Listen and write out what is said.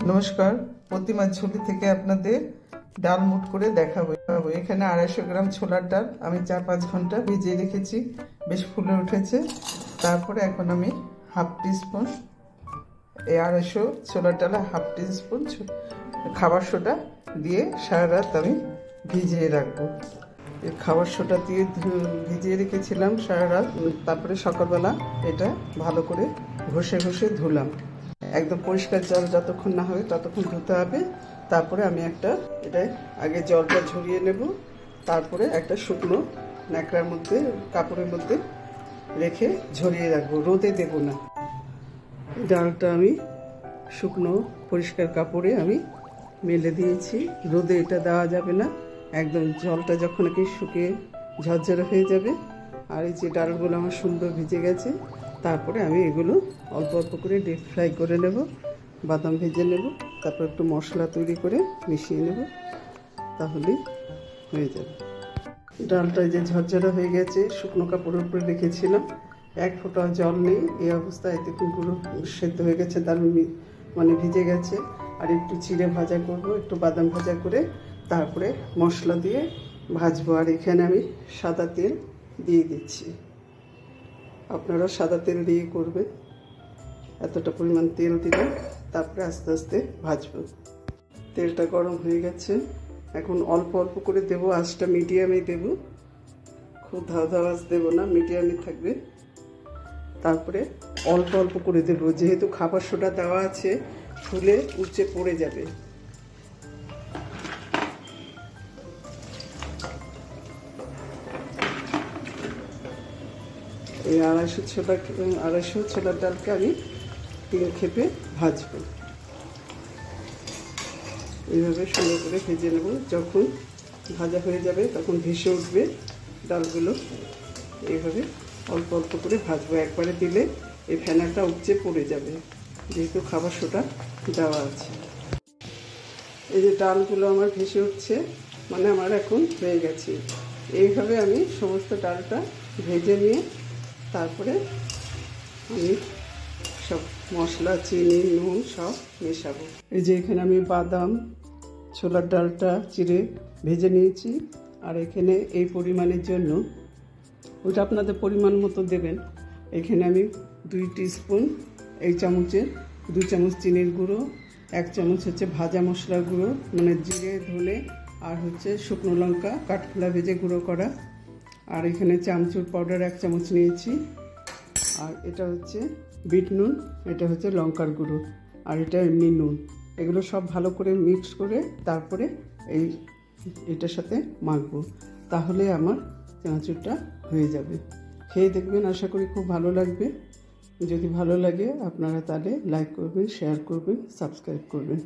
নমস্কার, প্রতিমা ঝুলি থেকে আপনাদের ডাল মুট করে দেখাবো। এখানে 250 গ্রাম ছোলার ডাল আমি 4-5 ঘন্টা ভিজিয়ে রেখেছি, বেশ ফুলে উঠেছে। তারপরে এখন আমি হাফ টিস্পুন, এই 250 ছোলার ডালে হাফ টিস্পুন খাবার সোডা দিয়ে সারা রাত আমি ভিজিয়ে রাখবো। খাবার সোডা দিয়ে ভিজিয়ে রেখেছিলাম সারা রাত। তারপরে সকালবেলা এটা ভালো করে ঘষে ঘষে ধুলাম। একদম পরিষ্কার জল যতক্ষণ না হবে ততক্ষণ ধুতে হবে। তারপরে আমি এটা আগে জলটা ঝরিয়ে নেব, তারপরে একটা শুকনো ন্যাকড়ার মধ্যে কাপড়ের মধ্যে রেখে ঝরিয়ে রাখবো, রোদে দেব না। ডালটা আমি শুকনো পরিষ্কার কাপড়ে আমি মেলে দিয়েছি, রোদে এটা দেওয়া যাবে না। একদম জলটা যখন কি শুকিয়ে ঝরঝরে হয়ে যাবে, আর এই যে ডালগুলো আমার সুন্দর ভিজে গেছে, তারপরে আমি এগুলো অল্প অল্প করে ডিপ ফ্রাই করে নেব, বাদাম ভেজে নেব, তারপর একটু মশলা তৈরি করে মিশিয়ে নেব, তাহলেই হয়ে যাবে। ডালটা যে ঝরঝরা হয়ে গেছে, শুকনো কাপড়ের উপরে রেখেছিলাম, 1 ফোঁটা জল নেই। এই অবস্থায় দেখুন পুরো সেদ্ধ হয়ে গেছে, দারুণ ভিজে গেছে। আর একটু চিড়ে ভাজা করব, একটু বাদাম ভাজা করে তারপরে মশলা দিয়ে ভাজবো। আর এখানে আমি সাদা তেল দিয়ে দিচ্ছি, আপনারা সাদা তেল দিয়ে করবে। এতটা পরিমাণ তেল দিলাম, তারপরে আস্তে আস্তে ভাজবো। তেলটা গরম হয়ে গেছে, এখন অল্প অল্প করে দেব, আঁচটা মিডিয়ামে দেব, খুব ধাও ধাও আঁচ দেবো না, মিডিয়ামে থাকবে। তারপরে অল্প অল্প করে দেব, যেহেতু খাবার সোডা দেওয়া আছে, ফুলে উপচে পড়ে যাবে। এই 250 ছোলার ডালকে আমি 3 খেপে ভাজবো। এইভাবে সুন্দর করে ভেজে নেব। যখন ভাজা হয়ে যাবে তখন ভেসে উঠবে ডালগুলো। এইভাবে অল্প অল্প করে ভাজবো, একবারে দিলে এই ফেনাটা উপচে পড়ে যাবে, যেহেতু খাবার সোডা দেওয়া আছে। এই যে ডালগুলো আমার ভেসে উঠছে, আমার এখন হয়ে গেছে। এইভাবে আমি সমস্ত ডালটা ভেজে নিয়ে তারপরে আমি সব মশলা, চিনি, নুন সব মেশাবো। এই যে এখানে আমি বাদাম, ছোলার ডালটা চিড়ে ভেজে নিয়েছি। আর এখানে এই পরিমাণের জন্য, ওটা আপনাদের পরিমাণ মতো দেবেন। এখানে আমি 2 টিস্পুন, এই চামচের 2 চামচ চিনির গুঁড়ো, 1 চামচ হচ্ছে ভাজা মশলার গুঁড়ো, জিরে, ধনে আর হচ্ছে শুকনো লঙ্কা কাঠখোলা ভেজে গুঁড়ো করা। আর এখানে চামচুর পাউডার 1 চামচ নিয়েছি। আর এটা হচ্ছে বিট নুন, এটা হচ্ছে লঙ্কার গুঁড়ো, আর এটা এমনি নুন। এগুলো সব ভালো করে মিক্স করে তারপরে এটার সাথে মাখবো, তাহলে আমার চানাচুরটা হয়ে যাবে। খেয়ে দেখবেন, আশা করি খুব ভালো লাগবে। যদি ভালো লাগে আপনারা তাহলে লাইক করবেন, শেয়ার করবেন, সাবস্ক্রাইব করবেন।